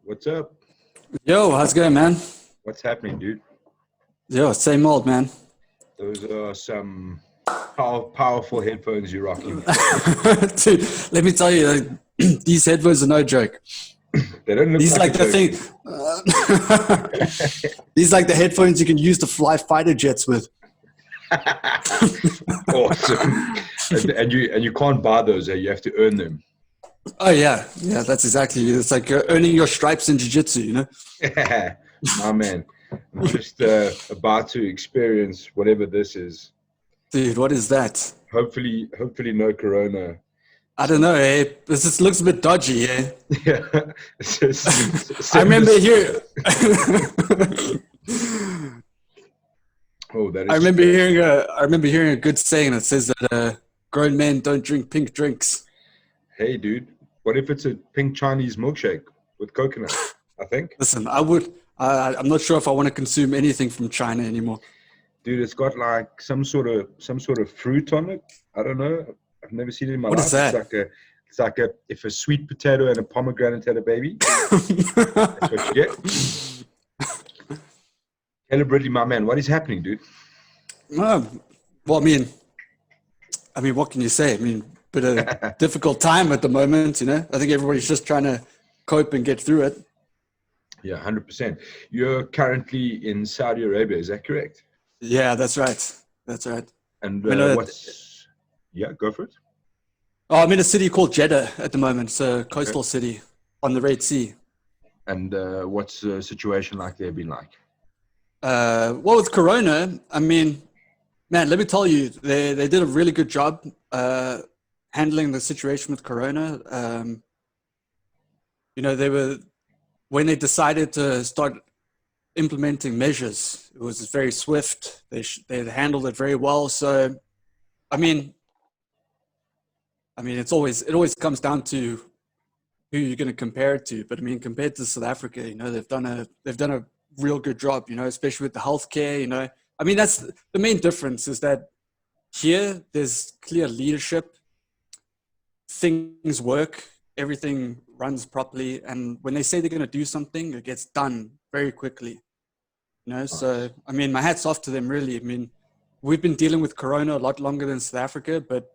What's up? Yo, how's it going, man? What's happening, dude? Yo, same old, man. Those are some powerful headphones you're rocking. Dude, let me tell you, these headphones are no joke. They don't look These like like the thing. These like the headphones you can use to fly fighter jets with. Awesome. And you can't buy those. You have to earn them. Oh yeah, that's exactly it. It's like earning your stripes in jiu-jitsu, you know? My man, I'm just about to experience whatever this is. Dude, what is that? Hopefully no corona. I don't know, eh? This just looks a bit dodgy, eh? Yeah. I remember hearing. Oh, that is. I remember hearing a good saying that says that grown men don't drink pink drinks. Hey, dude. What if it's a pink Chinese milkshake with coconut? I think. Listen, I'm not sure if I want to consume anything from China anymore. Dude, it's got like some sort of fruit on it. I don't know. I've never seen it in my life. What is that? It's like if a sweet potato and a pomegranate had a baby. That's what you get. Caleb Ridley, my man, what is happening, dude? Well, I mean, what can you say? I mean, bit of difficult time at the moment, you know. I think everybody's just trying to cope and get through it. Yeah, 100%. You're currently in Saudi Arabia, is that correct? Yeah, that's right. That's right. And Yeah, go for it. Oh, I'm in a city called Jeddah at the moment. It's a coastal city on the Red Sea. And what's the situation like there been like? Well, with Corona, I mean, man, let me tell you, they did a really good job handling the situation with Corona. You know, when they decided to start implementing measures, it was very swift. They handled it very well. So, I mean, it always comes down to who you're going to compare it to. But I mean, compared to South Africa, you know, they've done a real good job. You know, especially with the healthcare. You know, I mean, that's the main difference is that here there's clear leadership. Things work. Everything runs properly, and when they say they're going to do something, it gets done very quickly. You know, so I mean, my hat's off to them, really. I mean, we've been dealing with Corona a lot longer than South Africa, but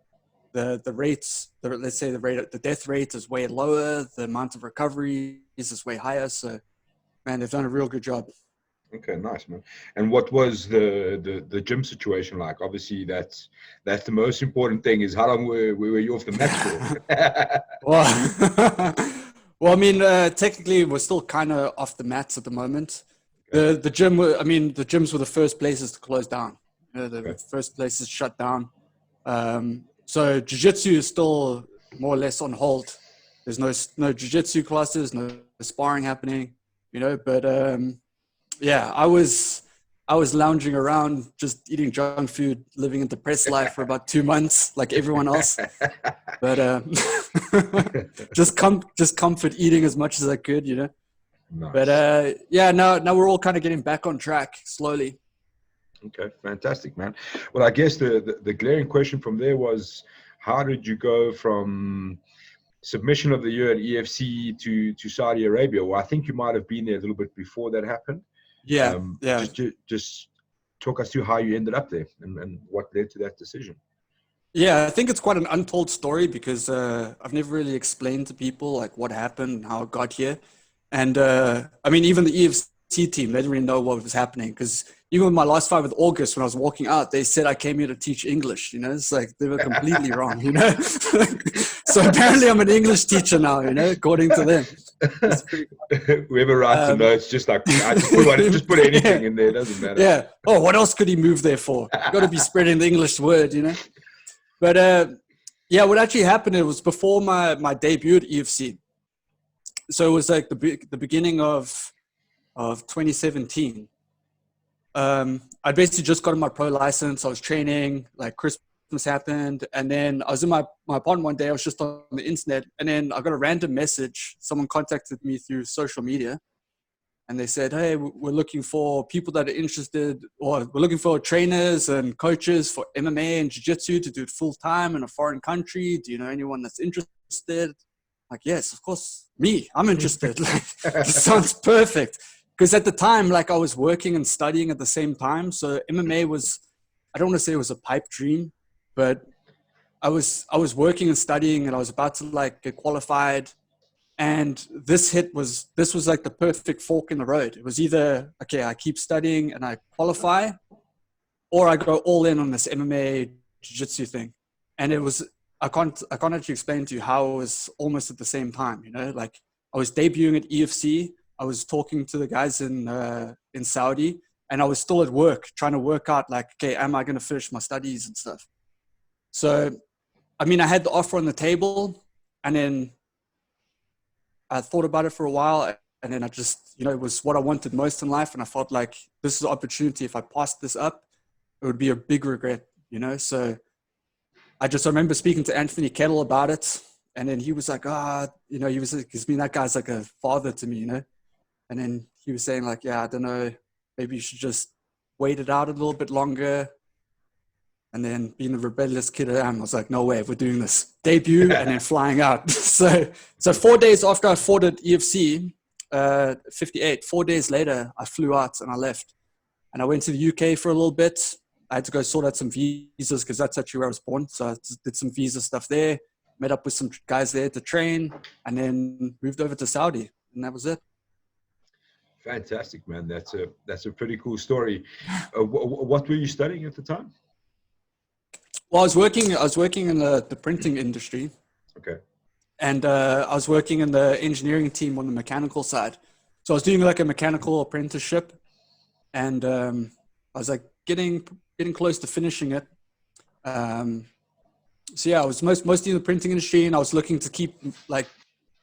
the rates, the death rate is way lower. The amount of recovery is way higher. So, man, they've done a real good job. Okay, nice, man. And what was the gym situation like? Obviously, that's the most important thing. Is how long were you off the mat for? Well, I mean, technically, we're still kind of off the mats at the moment. Okay. The gyms were the first places to close down. You know, first places shut down. So jiu-jitsu is still more or less on hold. There's no jiu-jitsu classes, no sparring happening. You know, but yeah, I was lounging around, just eating junk food, living a depressed life for about 2 months, like everyone else. But just comfort eating as much as I could, you know. Nice. But yeah, now we're all kind of getting back on track slowly. Okay, fantastic, man. Well, I guess the glaring question from there was, how did you go from submission of the year at EFC to Saudi Arabia? Well, I think you might have been there a little bit before that happened. Yeah. Just talk us through how you ended up there and what led to that decision. Yeah, I think it's quite an untold story because I've never really explained to people like what happened and how it got here. And I mean, even the EFC team, they didn't really know what was happening because even with my last fight with August, when I was walking out, they said I came here to teach English. You know, it's like they were completely wrong. You know, so apparently I'm an English teacher now. You know, according to them. Whoever writes a note, just like just put anything in there. It doesn't matter. Yeah. Oh, what else could he move there for? You got to be spreading the English word. You know. But yeah, what actually happened? It was before my debut at EFC. So it was like the beginning of 2017. I basically just got my pro license. I was training, like Christmas happened. And then I was in my apartment one day. I was just on the internet. And then I got a random message. Someone contacted me through social media. And they said, hey, we're looking for people that are interested, or we're looking for trainers and coaches for MMA and jiu-jitsu to do it full time in a foreign country. Do you know anyone that's interested? Like, yes, of course, me, I'm interested. Like, this sounds perfect. Because at the time, like, I was working and studying at the same time. So MMA was, I don't want to say it was a pipe dream, but I was working and studying, and I was about to like get qualified. And this was like the perfect fork in the road. It was either, okay, I keep studying and I qualify, or I go all in on this MMA jiu-jitsu thing. And it was, I can't actually explain to you how it was almost at the same time, you know, like I was debuting at EFC. I was talking to the guys in Saudi, and I was still at work trying to work out like, okay, am I going to finish my studies and stuff? So, I mean, I had the offer on the table, and then I thought about it for a while, and then I just, you know, it was what I wanted most in life. And I felt like this is an opportunity. If I passed this up, it would be a big regret, you know? So I remember speaking to Anthony Kettle about it. And then he was like, you know, because that guy's like a father to me, you know? And then he was saying like, yeah, I don't know, maybe you should just wait it out a little bit longer. And then being the rebellious kid I am, I was like, no way, we're doing this. Debut and then flying out. So 4 days after I fought at EFC, 58, 4 days later, I flew out and I left. And I went to the UK for a little bit. I had to go sort out some visas because that's actually where I was born. So I just did some visa stuff there, met up with some guys there to train, and then moved over to Saudi. And that was it. Fantastic, man. That's a pretty cool story. What were you studying at the time? Well, I was working in the printing industry. Okay. And I was working in the engineering team on the mechanical side. So I was doing like a mechanical apprenticeship, and I was like getting close to finishing it. So yeah, I was mostly in the printing industry, and I was looking to keep like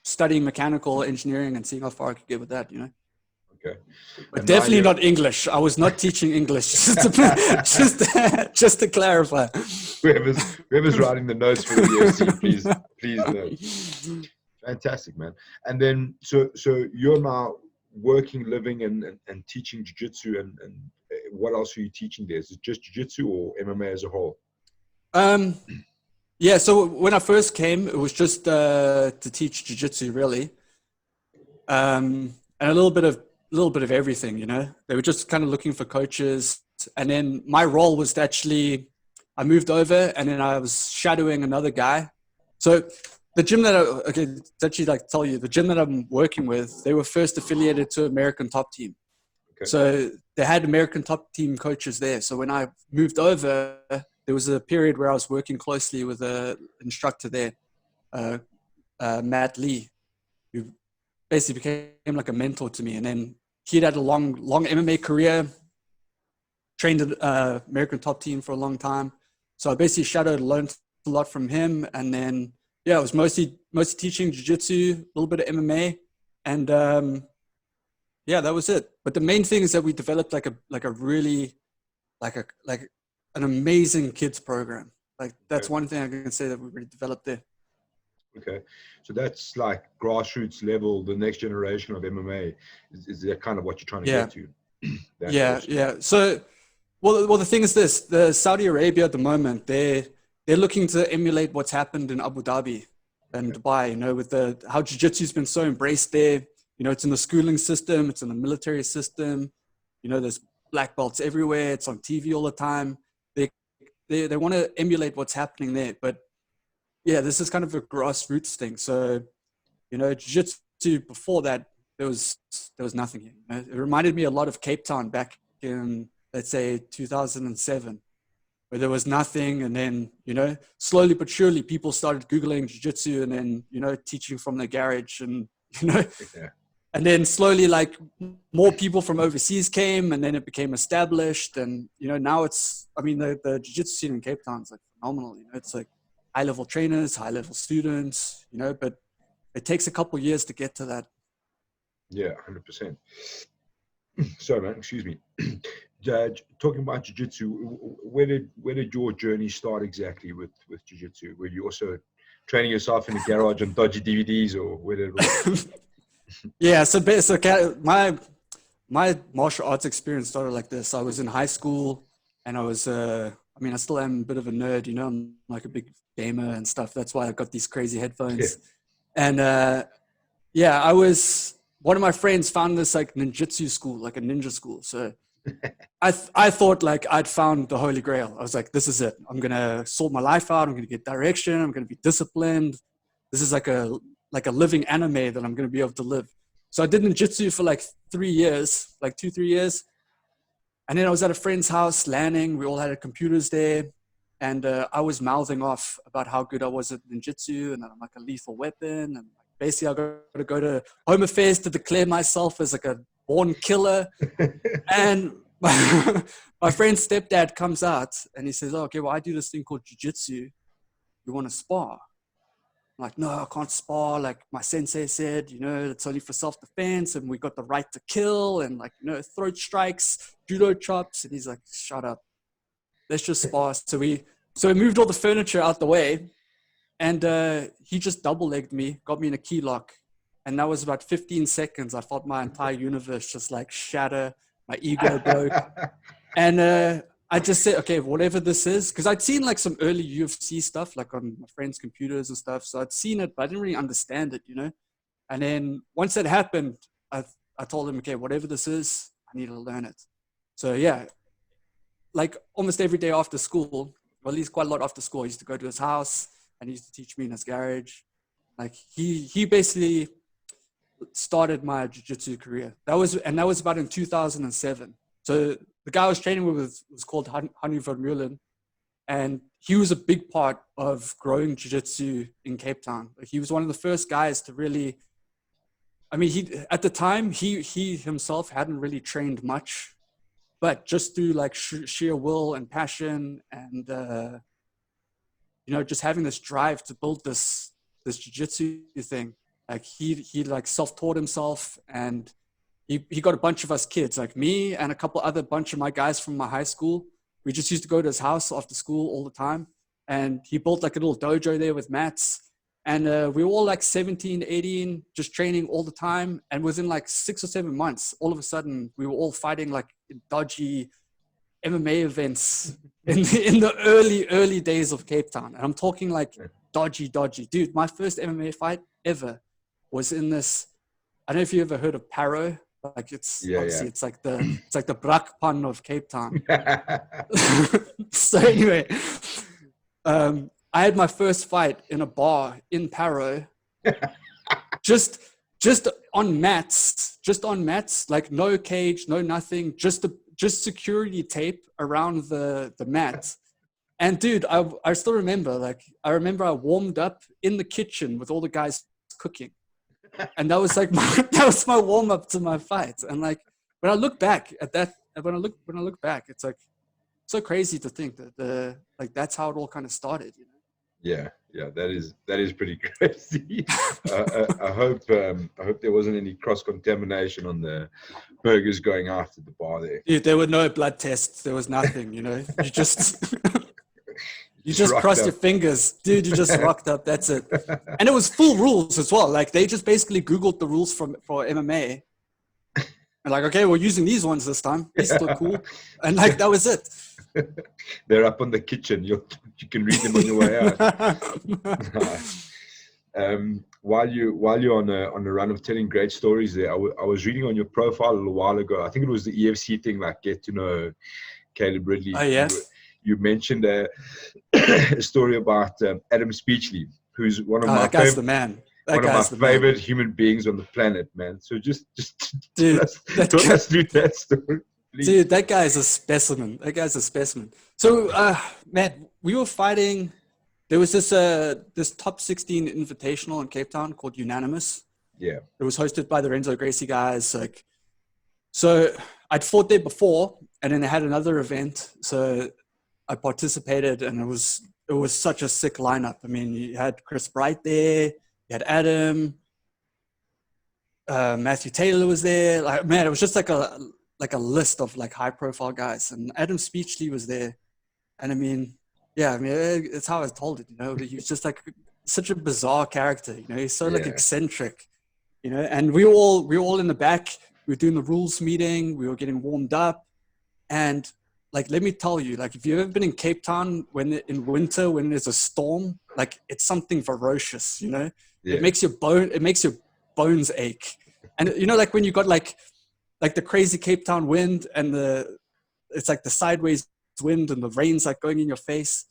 studying mechanical engineering and seeing how far I could get with that, you know. Okay. But definitely not English. I was not teaching English, just to clarify. Whoever's writing the notes for the EFC, please know. Fantastic, man. And then, so you're now working, living, and teaching jiu-jitsu, and what else are you teaching there? Is it just jiu-jitsu or MMA as a whole? Yeah. So when I first came, it was just to teach jiu-jitsu, really, and a little bit of everything. You know, they were just kind of looking for coaches, and then my role was to actually, I moved over, and then I was shadowing another guy. So the gym the gym that I'm working with, they were first affiliated to American Top Team. Okay. So they had American Top Team coaches there. So when I moved over, there was a period where I was working closely with an instructor there, Matt Lee, who basically became like a mentor to me. And then he'd had a long MMA career, trained at American Top Team for a long time. So I basically learned a lot from him. And then, yeah, it was mostly teaching jiu-jitsu, a little bit of MMA. And yeah, that was it. But the main thing is that we developed like a really, like an amazing kids program. Like that's one thing I can say that we really developed there. Okay. So that's like grassroots level, the next generation of MMA. Is that kind of what you're trying to get to? Yeah. So, well, the thing is this, the Saudi Arabia at the moment, they're looking to emulate what's happened in Abu Dhabi and Dubai, you know, with how jiu-jitsu has been so embraced there. You know, it's in the schooling system, it's in the military system. You know, there's black belts everywhere. It's on TV all the time. They want to emulate what's happening there. But yeah, this is kind of a grassroots thing. So, you know, jiu-jitsu before that, there was nothing here. You know? It reminded me a lot of Cape Town back in, let's say, 2007, where there was nothing. And then, you know, slowly but surely people started Googling jiu-jitsu and then, you know, teaching from their garage and, you know, and then slowly like more people from overseas came and then it became established. And, you know, now it's, I mean, the jiu-jitsu scene in Cape Town is like phenomenal. You know, it's like high-level trainers, high-level students, you know, but it takes a couple of years to get to that. Yeah, 100%. Sorry, man, excuse me. Talking about jiu-jitsu, where did your journey start exactly with jiu-jitsu? Were you also training yourself in the garage on dodgy DVDs, or where did it Yeah, so my martial arts experience started like this. I was in high school and I was, I still am a bit of a nerd, you know, I'm like a big gamer and stuff. That's why I've got these crazy headphones. And one of my friends found this like ninjutsu school, like a ninja school. So I thought like I'd found the Holy Grail. I was like, this is it. I'm going to sort my life out. I'm going to get direction. I'm going to be disciplined. This is like a living anime that I'm going to be able to live. So I did ninjutsu for like 3 years, like 2-3 years. And then I was at a friend's house, landing. We all had computers there. And I was mouthing off about how good I was at ninjutsu and that I'm like a lethal weapon. And basically I got to go to Home Affairs to declare myself as like a born killer. And my friend's stepdad comes out and he says, oh, okay, well, I do this thing called jiu-jitsu. You want to spar? I'm like, no, I can't spar. Like my sensei said, you know, it's only for self-defense and we got the right to kill and like, you know, throat strikes, judo chops. And he's like, shut up. Let's just spar. So we moved all the furniture out the way and he just double-legged me, got me in a key lock. And that was about 15 seconds. I felt my entire universe just like shatter. My ego broke. And I just said, okay, whatever this is, because I'd seen like some early UFC stuff, like on my friends' computers and stuff. So I'd seen it, but I didn't really understand it, you know? And then once it happened, I told him, okay, whatever this is, I need to learn it. So yeah, like almost every day after school, or at least quite a lot after school, I used to go to his house and he used to teach me in his garage. Like he basically started my jiu-jitsu career. That was about in 2007. So the guy I was training with was called Hannu Vermeulen, and he was a big part of growing jiu-jitsu in Cape Town. Like, he was one of the first guys to really, I mean, at the time, he himself hadn't really trained much, but just through like sheer will and passion and, you know, just having this drive to build this jiu-jitsu thing, like he like self-taught himself, and he got a bunch of us kids, like me and a couple other bunch of my guys from my high school. We just used to go to his house after school all the time. And he built like a little dojo there with mats. And we were all like 17, 18, just training all the time. And within like 6 or 7 months, all of a sudden, we were all fighting like dodgy MMA events in the early days of Cape Town. And I'm talking like dodgy. Dude, my first MMA fight ever was in this, I don't know if you ever heard of Paro. Like it's like the Brak Pan of Cape Town. So anyway, I had my first fight in a bar in Paro, just on mats, like no cage, no nothing, just security tape around the mat. And dude, I still remember, I warmed up in the kitchen with all the guys cooking. And that was like my warm up to my fight. And like when I look back at that, when I look back, it's like so crazy to think that that's how it all kind of started. You know? Yeah, that is pretty crazy. I hope there wasn't any cross contamination on the burgers going after the bar there. Dude, there were no blood tests. There was nothing. You know, you just. You just crossed your fingers, dude. You just rocked up. That's it. And it was full rules as well. Like they just basically Googled the rules for MMA. And like, okay, we're using these ones this time. These look cool. And like, that was it. They're up on the kitchen. You can read them on your way out. While you're on a run of telling great stories there, I was reading on your profile a little while ago. I think it was the EFC thing, like get to know Caleb Ridley. Oh, yeah. You mentioned a story about Adam Speechley, who's one of my favorite human beings on the planet, man. So just dude, tell us through that story, please. Dude, that guy's a specimen. So, man, we were fighting. There was this top 16 invitational in Cape Town called Unanimous. Yeah, it was hosted by the Renzo Gracie guys. Like, so I'd fought there before, and then they had another event. So I participated, and it was such a sick lineup. I mean, you had Chris Bright there, you had Adam, Matthew Taylor was there. Like, man, it was just like a list of like high profile guys, and Adam Speechley was there. And I mean, it's how I was told it, you know. But he was just like such a bizarre character, you know. He's so like eccentric, you know. And we were all in the back. We were doing the rules meeting. We were getting warmed up, and like, let me tell you, like, if you've ever been in Cape Town in winter, when there's a storm, like, it's something ferocious, you know? Yeah. It makes your bones ache. And, you know, like when you got like the crazy Cape Town wind and it's like the sideways wind and the rain's like going in your face.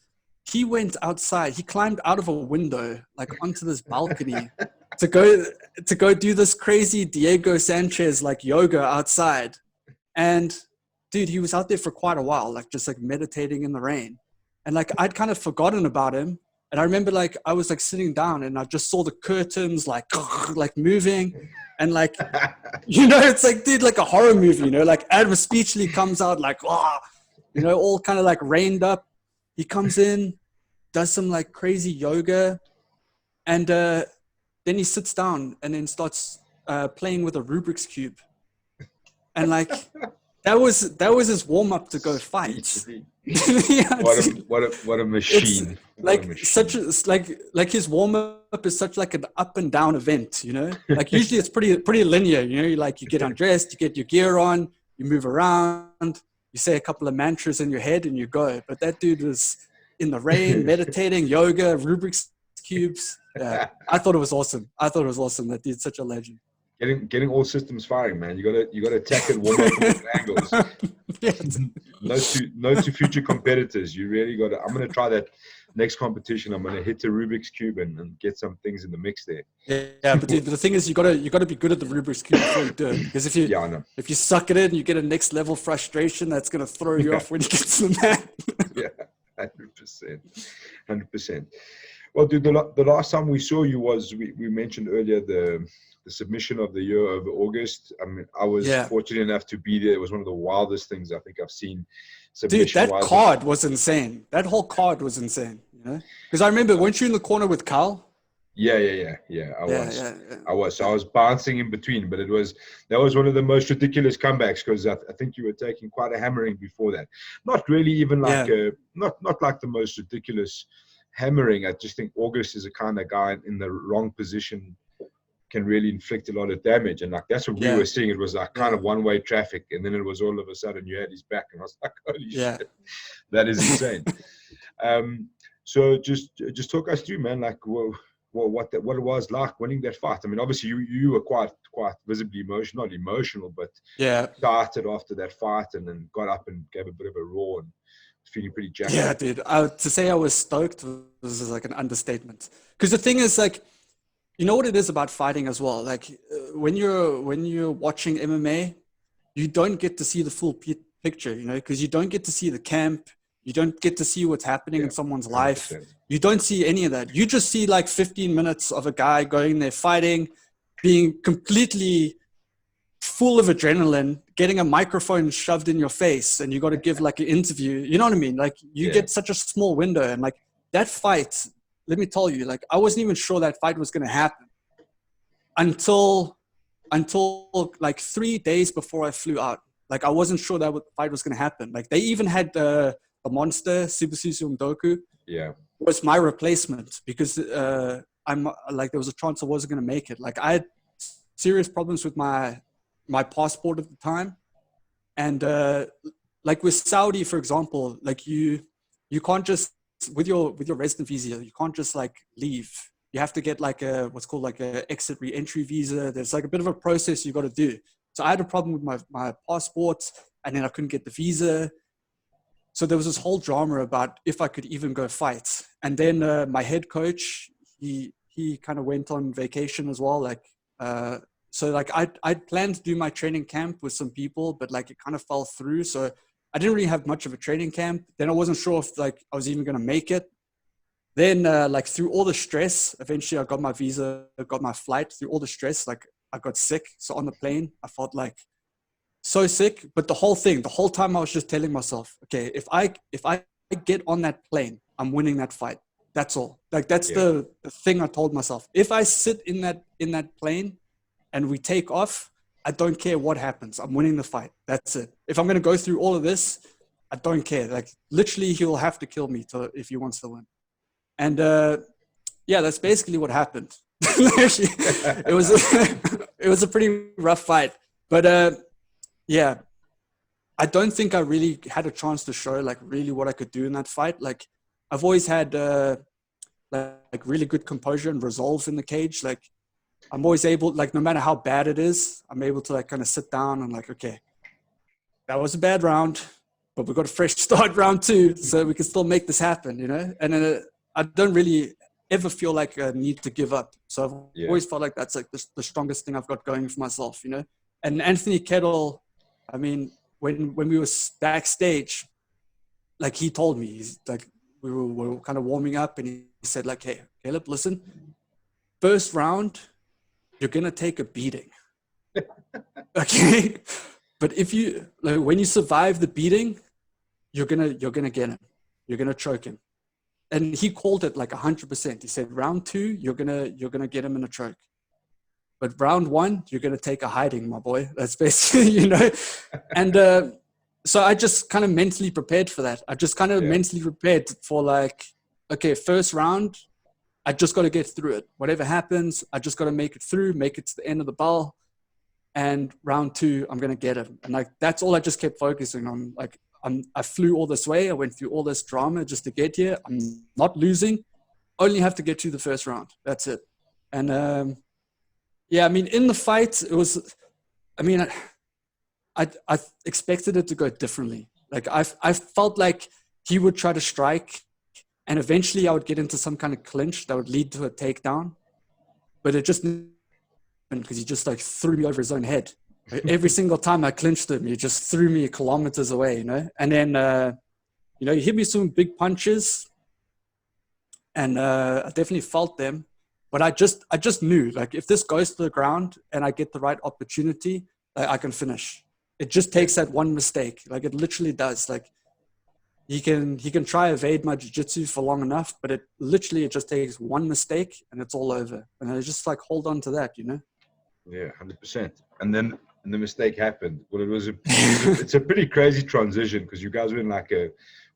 He went outside. He climbed out of a window, like onto this balcony to go do this crazy Diego Sanchez like yoga outside. And dude, he was out there for quite a while, like just like meditating in the rain. And like I'd kind of forgotten about him. And I remember like I was like sitting down and I just saw the curtains like moving. And like, you know, it's like, dude, like a horror movie, you know, like Adam Speechley comes out like, oh, you know, all kind of like rained up. He comes in, does some like crazy yoga, and then he sits down and then starts playing with a Rubik's Cube. And like, that was his warm up to go fight. Yeah, what a machine! Like his warm up is such like an up and down event, you know. Like usually it's pretty linear, you know. You get undressed, you get your gear on, you move around, you say a couple of mantras in your head, and you go. But that dude was in the rain, meditating, yoga, Rubik's cubes. Yeah, I thought it was awesome. That dude's such a legend. Getting all systems firing, man. You gotta attack and warm up from different angles. Yeah. Note to future competitors. You really gotta. I'm gonna try that next competition. I'm gonna hit the Rubik's Cube and get some things in the mix there. Yeah, but dude, the thing is, you gotta be good at the Rubik's Cube before you do it. Because if you suck at it and you get a next level frustration, that's gonna throw you off when you get to the mat. Yeah, 100%. Well, dude, the last time we saw you was we mentioned earlier the submission of the year over August. I mean, I was fortunate enough to be there. It was one of the wildest things I think I've seen. Dude, that card was insane. That whole card was insane. You know, because I remember, weren't you in the corner with Carl? Yeah. I was. So I was bouncing in between, but that was one of the most ridiculous comebacks because I think you were taking quite a hammering before that. Not really even like not like the most ridiculous hammering. I just think August is a kind of guy in the wrong position can really inflict a lot of damage, and like that's what we were seeing. It was like kind of one-way traffic, and then it was all of a sudden you had his back, and I was like, holy shit, that is insane. So just talk us through, man, like what it was like winning that fight. I mean, obviously you were quite visibly not emotional, but started after that fight and then got up and gave a bit of a roar and feeling pretty jacked. Yeah, dude. To say I was stoked was like an understatement. Because the thing is, like, you know what it is about fighting as well. Like when you're watching MMA, you don't get to see the full picture, you know, because you don't get to see the camp. You don't get to see what's happening in someone's life. 100%. You don't see any of that. You just see like 15 minutes of a guy going there fighting, being completely full of adrenaline, getting a microphone shoved in your face, and you got to give like an interview. You know what I mean? Like you get such a small window, and like that fight, let me tell you, like I wasn't even sure that fight was going to happen until like 3 days before I flew out. Like I wasn't sure that fight was going to happen. Like they even had the monster Sibusiso Mdoku was my replacement because I'm like there was a chance I wasn't going to make it. Like I had serious problems with my passport at the time, and like with Saudi, for example, like you can't just with your resident visa, you can't just like leave. You have to get like what's called like a exit re-entry visa. There's like a bit of a process you got to do. So I had a problem with my passport, and then I couldn't get the visa. So there was this whole drama about if I could even go fight. And then my head coach, he kind of went on vacation as well. Like so like I'd planned to do my training camp with some people, but like it kind of fell through. So I didn't really have much of a training camp. Then I wasn't sure if like I was even going to make it. Then like through all the stress, eventually I got my visa, I got my flight. Through all the stress, like I got sick. So on the plane, I felt like so sick. But the whole time I was just telling myself, okay, if I get on that plane, I'm winning that fight. That's all. Like that's the thing I told myself. If I sit in that plane and we take off, I don't care what happens. I'm winning the fight. That's it. If I'm going to go through all of this, I don't care. Like literally he'll have to kill me if he wants to win. And that's basically what happened. It was a pretty rough fight. But I don't think I really had a chance to show like really what I could do in that fight. Like I've always had like really good composure and resolve in the cage. Like I'm always able, like no matter how bad it is, I'm able to like kind of sit down and like, okay, that was a bad round, but we've got a fresh start round 2, so we can still make this happen, you know? And I don't really ever feel like I need to give up. So I've always felt like that's like the strongest thing I've got going for myself, you know? And Anthony Kettle, I mean, when we were backstage, like he told me, he's like, we were kind of warming up and he said like, hey, Caleb, listen, first round, you're going to take a beating. Okay. But if you, like, when you survive the beating, you're going to get him. You're going to choke him. And he called it like 100%. He said, round 2, you're going to get him in a choke. But round 1, you're going to take a hiding, my boy. That's basically, you know. And so I just kind of mentally prepared for that. I just kind of mentally prepared for like, okay, first round, I just got to get through it. Whatever happens, I just got to make it through, make it to the end of the bell. And round 2, I'm going to get him. And like, that's all I just kept focusing on. Like, I flew all this way. I went through all this drama just to get here. I'm not losing. Only have to get through the first round. That's it. And yeah, I mean, in the fight, it was, I mean, I expected it to go differently. Like I felt like he would try to strike and eventually I would get into some kind of clinch that would lead to a takedown. But it just, because he just like threw me over his own head. Every single time I clinched him, he just threw me kilometers away, you know? And then, you know, he hit me some big punches and I definitely felt them. But I just knew, like, if this goes to the ground and I get the right opportunity, I can finish. It just takes that one mistake. Like, it literally does. Like, he can try evade my jiu-jitsu for long enough, but it just takes one mistake and it's all over. And I just like hold on to that, you know? Yeah, 100%. And then the mistake happened. Well, it's a pretty crazy transition because you guys were in like a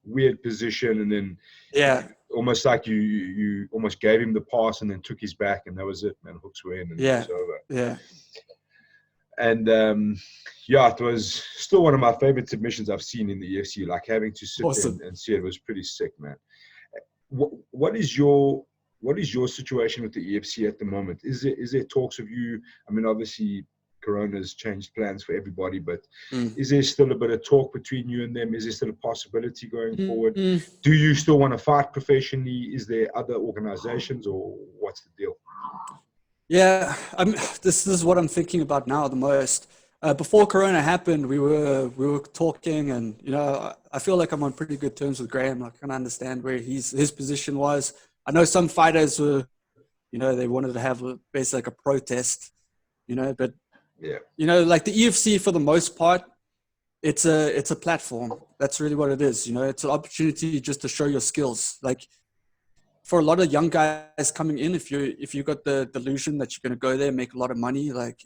weird position, and then almost like you almost gave him the pass and then took his back, and that was it, man. Hooks were in and it was over. Yeah. And it was still one of my favorite submissions I've seen in the EFC. Like having to sit there and see it was pretty sick, man. What is your situation with the EFC at the moment? Is there talks of you? I mean, obviously, Corona's changed plans for everybody, but is there still a bit of talk between you and them? Is there still a possibility going forward? Do you still want to fight professionally? Is there other organizations, or what's the deal? Yeah, this is what I'm thinking about now the most. Before Corona happened, we were talking, and you know, I feel like I'm on pretty good terms with Graham. I kind of understand where his position was. I know some fighters were, you know, they wanted to have basically like a protest, you know, but you know, like the EFC for the most part, it's a platform. That's really what it is. You know, it's an opportunity just to show your skills. Like for a lot of young guys coming in, if you got the delusion that you're going to go there and make a lot of money, like,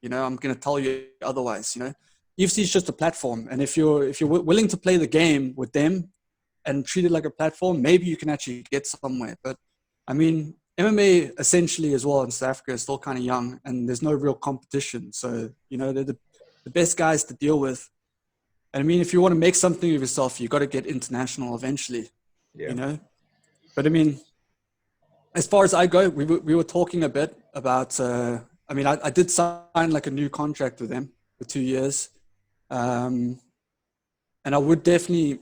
you know, I'm going to tell you otherwise. You know, EFC is just a platform, and if you're willing to play the game with them and treat it like a platform, maybe you can actually get somewhere. But I mean, MMA essentially as well in South Africa is still kind of young, and there's no real competition. So, you know, they're the best guys to deal with. And I mean, if you want to make something of yourself, you got to get international eventually, you know? But I mean, as far as I go, we were talking a bit about, I mean, I did sign like a new contract with them for 2 years. And I would definitely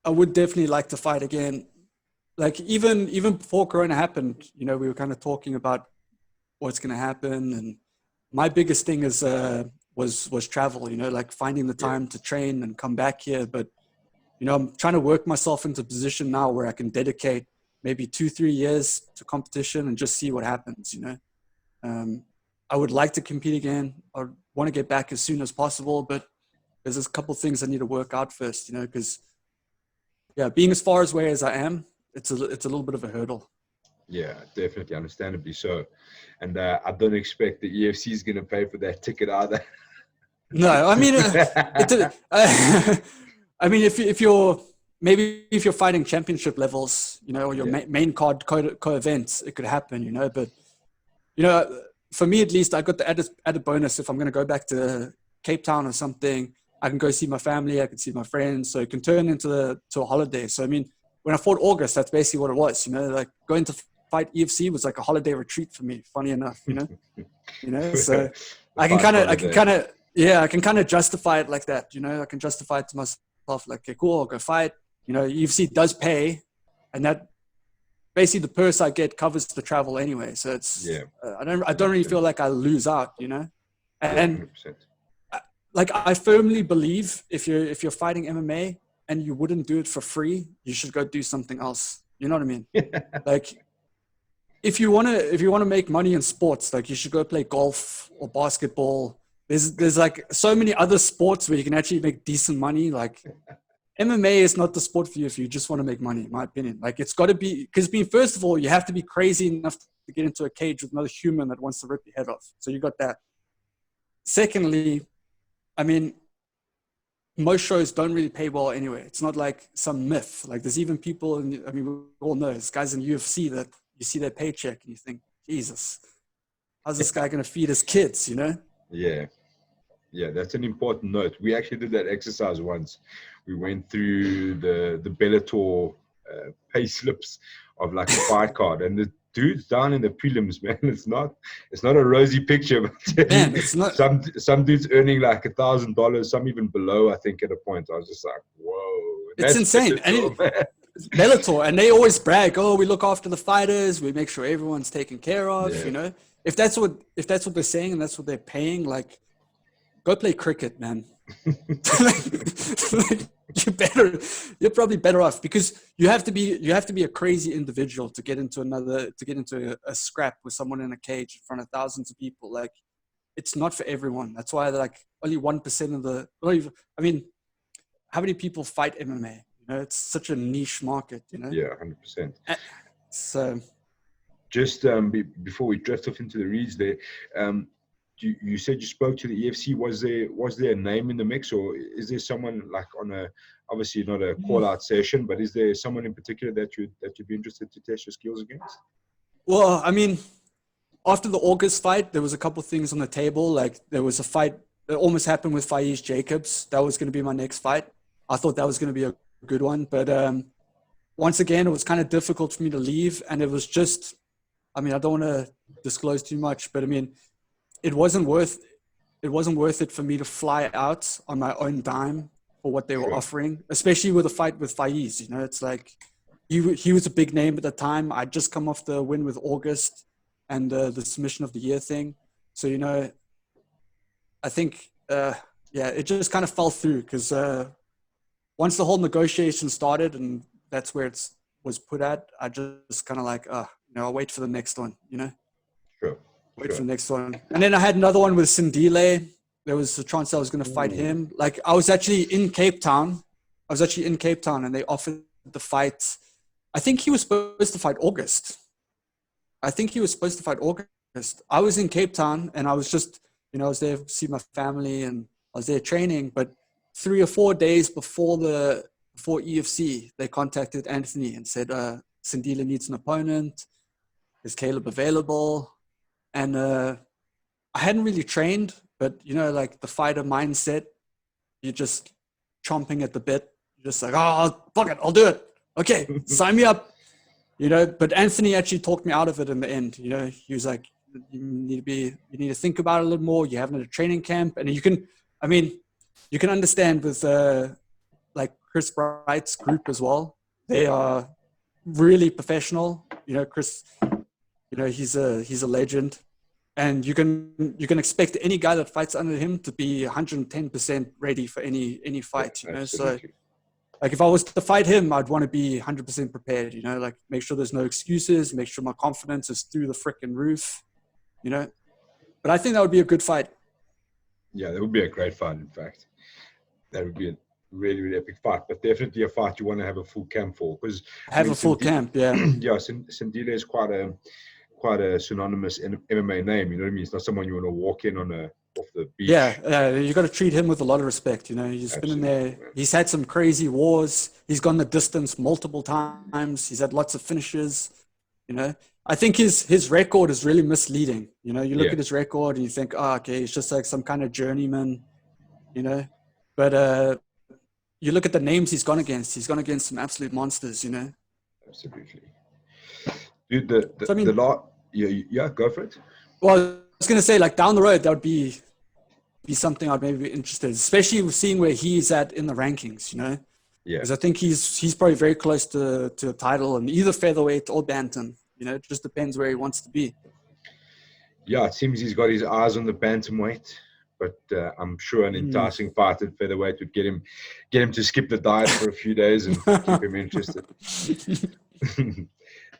like to fight again. Like even before Corona happened, you know, we were kind of talking about what's going to happen. And my biggest thing is, was travel, you know, like finding the time to train and come back here. But, you know, I'm trying to work myself into a position now where I can dedicate maybe 2-3 years to competition and just see what happens, you know. I would like to compete again. I want to get back as soon as possible, but there's a couple of things I need to work out first, you know, because being as far away as I am, it's a little bit of a hurdle. Yeah, definitely, understandably so. And I don't expect the EFC is going to pay for that ticket either. No, I mean, I mean, if you're fighting championship levels, you know, or your main card co-events, it could happen, you know. But you know, for me at least, I got the added bonus if I'm going to go back to Cape Town or something. I can go see my family, I can see my friends, so it can turn into a holiday. So I mean, when I fought August, that's basically what it was. You know, like going to fight EFC was like a holiday retreat for me. Funny enough, you know. So I can kind of justify it like that. You know, I can justify it to myself like, okay, cool, I'll go fight. You know, UFC does pay, and that basically the purse I get covers the travel anyway. So it's I don't really feel like I lose out. You know, and 100%. Like I firmly believe if you're fighting MMA and you wouldn't do it for free, you should go do something else. You know what I mean? Like if you wanna make money in sports, like you should go play golf or basketball. There's like so many other sports where you can actually make decent money. Like MMA is not the sport for you if you just want to make money, in my opinion. Like it's got to be, because first of all, you have to be crazy enough to get into a cage with another human that wants to rip your head off. So you got that. Secondly, I mean, most shows don't really pay well anyway. It's not like some myth. Like there's even people, I mean, we all know there's guys in UFC that you see their paycheck and you think, Jesus, how's this guy going to feed his kids, you know? Yeah. Yeah, that's an important note. We actually did that exercise once. We went through the Bellator pay slips of like a fight card, and the dude's down in the prelims, man. It's not a rosy picture. But man, it's not. Some dude's earning like $1,000, some even below. I think at a point, I was just like, whoa, it's insane. Bellator, and they always brag, oh, we look after the fighters, we make sure everyone's taken care of. You know, if that's what they're saying and that's what they're paying, like, go play cricket, man. You're probably better off, because you have to be a crazy individual to get into a scrap with someone in a cage in front of thousands of people. Like, it's not for everyone. That's why like only 1% of the. I mean, how many people fight MMA? You know, it's such a niche market. You know. Yeah, 100%. So, just before we drift off into the reads, there. You said you spoke to the EFC. Was there a name in the mix, or is there someone like on a, obviously not a call out session, but is there someone in particular that you'd be interested to test your skills against? Well, I mean, after the August fight, there was a couple things on the table. Like there was a fight that almost happened with Faiz Jacobs. That was going to be my next fight. I thought that was going to be a good one, but once again, it was kind of difficult for me to leave, and it was just, I mean, I don't want to disclose too much, but I mean, it wasn't worth it for me to fly out on my own dime for what they were offering, especially with a fight with Faiz. You know, it's like he was a big name at the time. I'd just come off the win with August and the submission of the year thing. So, you know, I think, it just kind of fell through, because once the whole negotiation started and that's where it was put at, I just kind of like, I'll wait for the next one, you know? Wait for the next one. And then I had another one with Sindile. There was a chance I was going to fight him. Like, I was actually in Cape Town. And they offered the fight. I think he was supposed to fight August. I was in Cape Town, and I was just, I was there to see my family, and I was there training. But 3 or 4 days before EFC, they contacted Anthony and said, Sindile needs an opponent. Is Caleb available? And I hadn't really trained, but, you know, like the fighter mindset, you're just chomping at the bit. You're just like, oh, fuck it, I'll do it. Okay, sign me up. You know, but Anthony actually talked me out of it in the end. You know, he was like, you need to think about it a little more. You haven't had a training camp. And you can understand with like Chris Bright's group as well. They are really professional. You know, Chris, you know, he's a legend, and you can expect any guy that fights under him to be 110% ready for any fight. You know, absolutely. So like if I was to fight him, I'd want to be 100% prepared. You know, like make sure there's no excuses, make sure my confidence is through the freaking roof. You know, but I think that would be a good fight. Yeah, that would be a great fight. In fact, that would be a really, really epic fight, but definitely a fight you want to have a full camp for, because a full camp. Yeah. Yeah, Sindile is quite a synonymous MMA name. You know what I mean? It's not someone you want to walk in off the beach. Yeah, you got to treat him with a lot of respect. You know, he's been in there. He's had some crazy wars. He's gone the distance multiple times. He's had lots of finishes. You know, I think his record is really misleading. You know, you look at his record and you think, okay, he's just like some kind of journeyman. You know, But you look at the names he's gone against. He's gone against some absolute monsters, you know. Absolutely. Dude, So, I mean, yeah, go for it. well, I was going to say, like, down the road, that would be something I'd maybe be interested in, especially seeing where he's at in the rankings, you know. Yeah. Because I think he's probably very close to a title in either featherweight or bantam. You know, it just depends where he wants to be. Yeah, it seems he's got his eyes on the bantamweight, but I'm sure an enticing fight at featherweight would get him to skip the diet for a few days and keep him interested.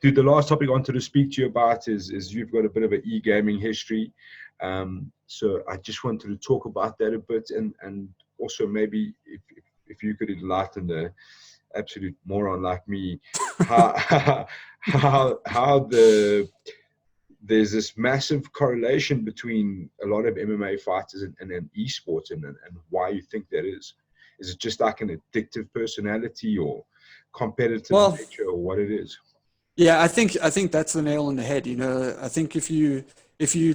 Dude, the last topic I wanted to speak to you about is you've got a bit of an e-gaming history. So I just wanted to talk about that a bit, and also maybe if you could enlighten the absolute moron like me, how there's this massive correlation between a lot of MMA fighters and esports, and why you think that is. Is it just like an addictive personality or competitive nature, or what it is? Yeah, I think that's the nail on the head. You know, I think if you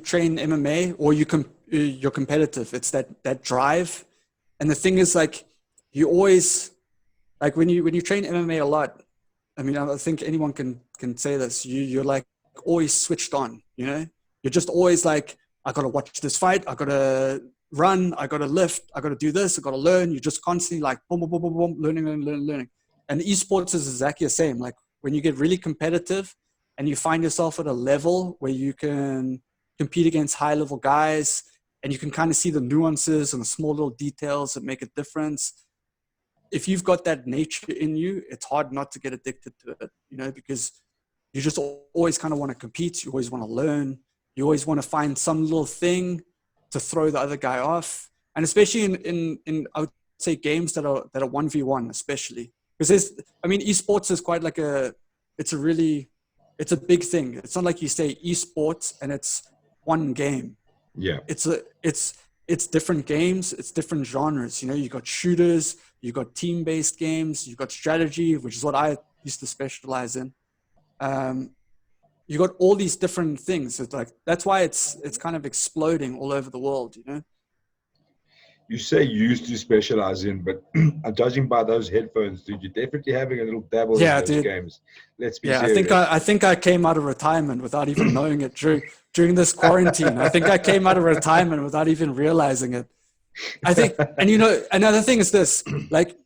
train MMA or you're competitive, it's that drive. And the thing is, like, you always, like, when you train MMA a lot, I mean, I think anyone can say this. You're like always switched on. You know, you're just always like, I got to watch this fight. I got to run. I got to lift. I got to do this. I got to learn. You're just constantly like boom, boom, boom, boom, boom, learning. And esports is exactly the same. Like, when you get really competitive and you find yourself at a level where you can compete against high level guys and you can kind of see the nuances and the small little details that make a difference. If you've got that nature in you, it's hard not to get addicted to it, you know, because you just always kind of want to compete. You always want to learn. You always want to find some little thing to throw the other guy off. And especially in I would say games that are 1v1, especially. Because esports is quite like it's a big thing. It's not like you say esports and it's one game. Yeah. It's different games. It's different genres. You know, you got shooters, you got team-based games, you got strategy, which is what I used to specialize in. You got all these different things. It's like, that's why it's kind of exploding all over the world, you know? You say you used to specialize in, but judging by those headphones, dude, you're definitely having a little dabble in those games. Let's be serious. I think I came out of retirement without even knowing it during this quarantine. I think I came out of retirement without even realizing it. I think, and you know, another thing is this, like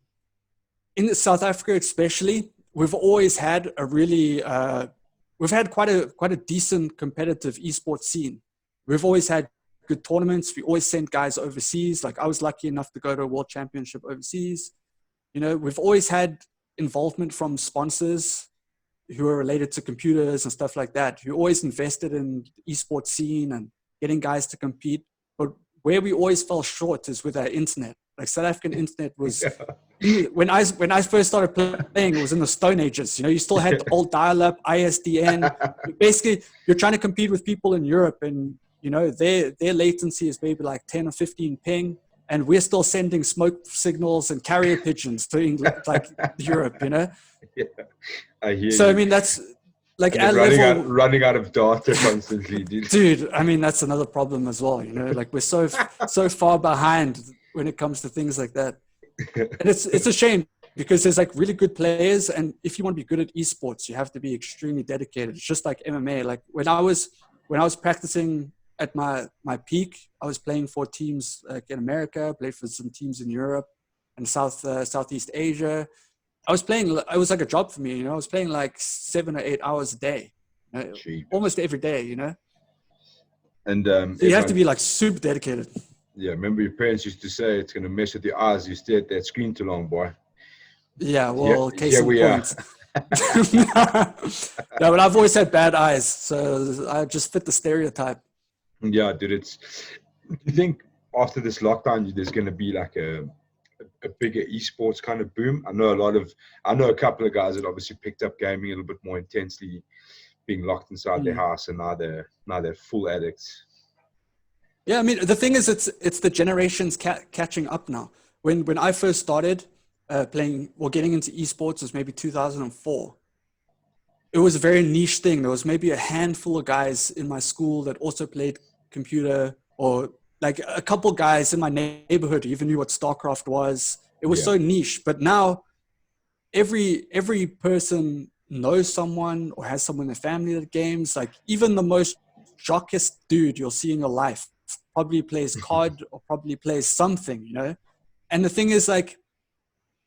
in South Africa especially, we've always had a really, we've had quite a decent competitive esports scene. We've always had good tournaments. We always sent guys overseas. Like, I was lucky enough to go to a world championship overseas. You know, we've always had involvement from sponsors who are related to computers and stuff like that, who always invested in the esports scene and getting guys to compete. But where we always fell short is with our internet. Like, South African internet was, when I first started playing, it was in the Stone Ages. You know, you still had the old dial-up, ISDN. Basically, you're trying to compete with people in Europe, and you know, their latency is maybe like 10 or 15 ping, and we're still sending smoke signals and carrier pigeons to England, like Europe, you know? Yeah, I hear so, you. I mean, that's like running out of data constantly, dude. I mean, that's another problem as well, you know? Like, we're so far behind when it comes to things like that. And it's a shame, because there's like really good players, and if you want to be good at esports, you have to be extremely dedicated. It's just like MMA. Like, when I was practicing at my peak, I was playing for teams like in America, played for some teams in Europe and Southeast Asia. It was like a job for me, you know. I was playing like 7 or 8 hours a day, almost every day, you know. And so you have to be like super dedicated. Yeah, remember your parents used to say it's going to mess with your eyes. You stare at that screen too long, boy. Yeah, well, case in point. No, but I've always had bad eyes, so I just fit the stereotype. Yeah, dude. Do you think after this lockdown, there's going to be like a bigger esports kind of boom? I know a couple of guys that obviously picked up gaming a little bit more intensely, being locked inside their house, and now they're full addicts. Yeah, I mean, the thing is, it's the generations catching up now. When I first started playing or getting into esports was maybe 2004. It was a very niche thing. There was maybe a handful of guys in my school that also played computer or like a couple guys in my neighborhood even knew what StarCraft was. It was Yeah. so niche, but now every person knows someone or has someone in their family that games. Like even the most jockiest dude you'll see in your life probably plays COD or probably plays something, you know? And the thing is, like,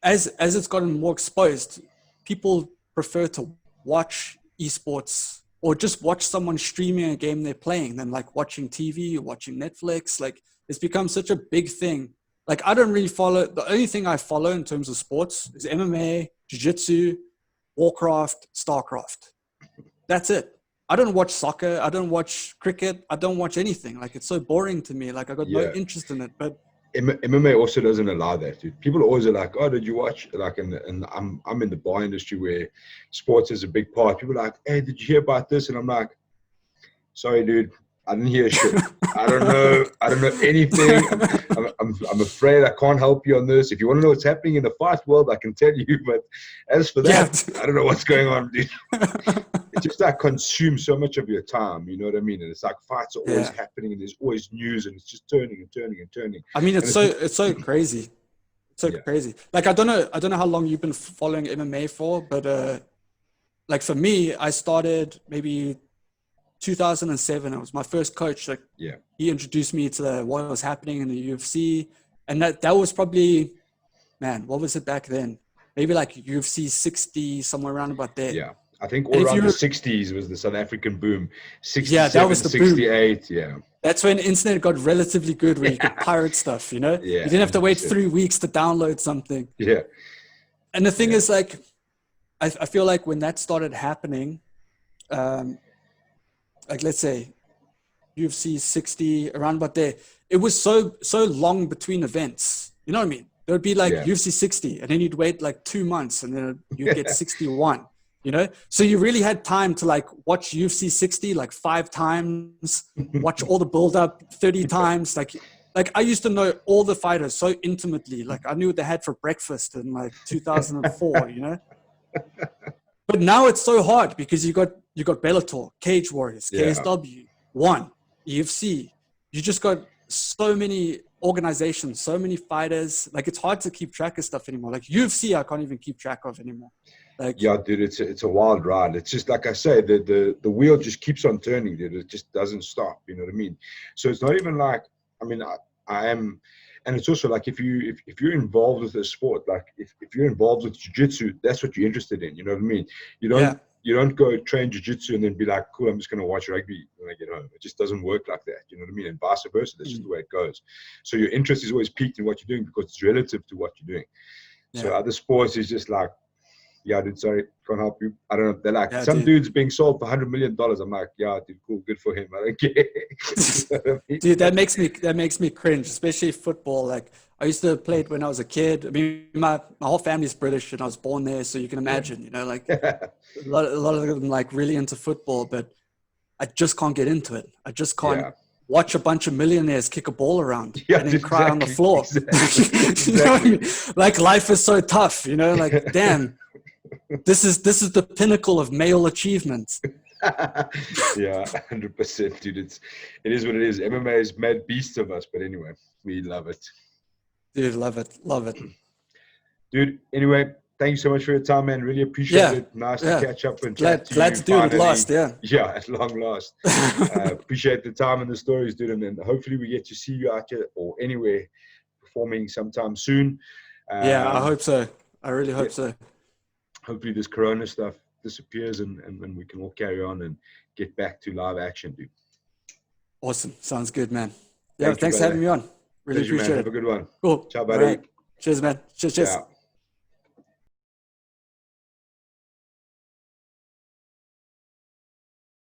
as it's gotten more exposed, people prefer to watch esports or just watch someone streaming a game they're playing than like watching TV or watching Netflix. Like it's become such a big thing. Like I don't really follow, the only thing I follow in terms of sports is MMA, Jiu-Jitsu, Warcraft, StarCraft. That's it. I don't watch soccer. I don't watch cricket. I don't watch anything. Like it's so boring to me. Like I got no interest in it. But MMA also doesn't allow that, dude. People always are like, "Oh, did you watch?" Like, and I'm in the bar industry where sports is a big part. People are like, "Hey, did you hear about this?" And I'm like, "Sorry, dude, I didn't hear shit. I don't know anything. I'm afraid I can't help you on this. If you want to know what's happening in the fight world, I can tell you. But as for that, I don't know what's going on, dude." It just like consumes so much of your time, you know what I mean? And it's like fights are always happening, and there's always news, and it's just turning and turning and turning. I mean, it's so crazy. It's so crazy. Like I don't know how long you've been following MMA for, but like for me, I started maybe 2007. It was my first coach. Like he introduced me to what was happening in the UFC, and that was probably, man, what was it back then? Maybe like UFC 60, somewhere around about there. Yeah. I think all around the 60s was the South African boom. 67, that was the 68, boom. yeah. That's when internet got relatively good, where you could pirate stuff, you know? Yeah, you didn't have to wait 100%. 3 weeks to download something. Yeah. And the thing is, like, I feel like when that started happening, like let's say UFC 60, around about there, it was so long between events. You know what I mean? There would be like UFC 60, and then you'd wait like 2 months, and then you'd get 61. You know, so you really had time to like watch UFC 60 like 5 times, watch all the build up 30 times. Like I used to know all the fighters so intimately. Like I knew what they had for breakfast in like 2004, you know. But now it's so hard because you got Bellator, Cage Warriors, KSW, ONE, UFC. You just got so many organizations, so many fighters. Like it's hard to keep track of stuff anymore. Like UFC, I can't even keep track of anymore. Like, yeah, dude, it's a wild ride. It's just like I say, the wheel just keeps on turning, dude. It just doesn't stop. You know what I mean? So it's not even like, I mean, I am, and it's also like if you're involved with a sport, like if you're involved with jiu-jitsu, that's what you're interested in. You know what I mean? You don't go train jiu-jitsu and then be like, cool, I'm just going to watch rugby when I get home. It just doesn't work like that. You know what I mean? And vice versa. That's just the way it goes. So your interest is always peaked in what you're doing because it's relative to what you're doing. So other sports is just like, yeah, dude, sorry, can't help you. I don't know. They're like, some dude's being sold for $100 million. I'm like, yeah, dude, cool, good for him. I don't care. You know what I mean? Dude, that makes me cringe, especially football. Like I used to play it when I was a kid. I mean, my whole family's British and I was born there, so you can imagine, you know, like a lot of them like really into football, but I just can't get into it. I just can't watch a bunch of millionaires kick a ball around and then cry on the floor. Exactly. You know what I mean? Like life is so tough, you know, like damn. This is the pinnacle of male achievement. Yeah, 100%, dude. It is what it is. MMA is mad beasts of us, but anyway, we love it. Dude, love it. Dude, anyway, thank you so much for your time, man. Really appreciate it. Nice to catch up and glad to do it at last, Yeah, at long last. Appreciate the time and the stories, dude. And then hopefully we get to see you out here or anywhere performing sometime soon. I hope so. I really hope so. Hopefully this corona stuff disappears and we can all carry on and get back to live action, dude. Awesome. Sounds good, man. Yeah, thanks for having me on. Really appreciate it. Have a good one. Cool. Ciao, buddy. Right. Cheers, man. Cheers. Ciao.